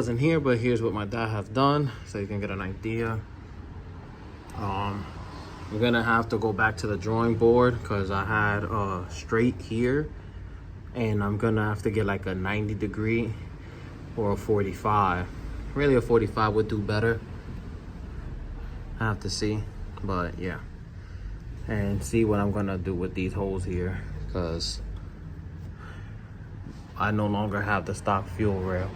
wasn't here, but here's what my dad has done, so you can get an idea. I'm gonna have to go back to the drawing board because I had straight here, and I'm gonna have to get like a 90 degree or a 45. Really a 45 would do better. I have to see, but yeah. And see what I'm gonna do with these holes here, because I no longer have the stock fuel rail.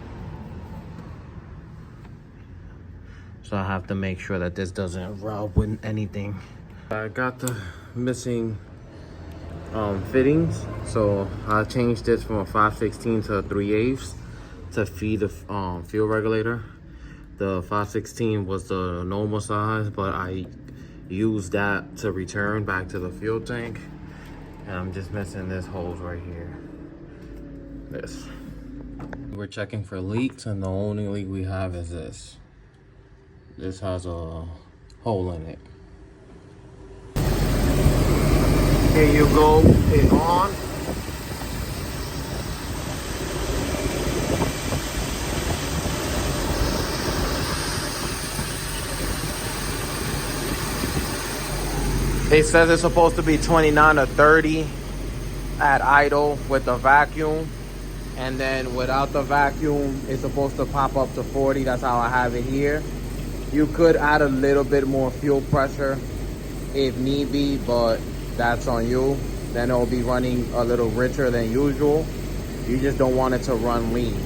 So I have to make sure that this doesn't rub with anything. I got the missing fittings, so I changed this from a 5/16 to a 3/8 to feed the fuel regulator. The 5/16 was the normal size, but I used that to return back to the fuel tank. And I'm just missing this hose right here. This. We're checking for leaks, and the only leak we have is this. This has a hole in it. Here you go, it on. It says it's supposed to be 29 or 30 at idle with the vacuum. And then without the vacuum, it's supposed to pop up to 40. That's how I have it here. You could add a little bit more fuel pressure if need be, but that's on you. Then it'll be running a little richer than usual. You just don't want it to run lean.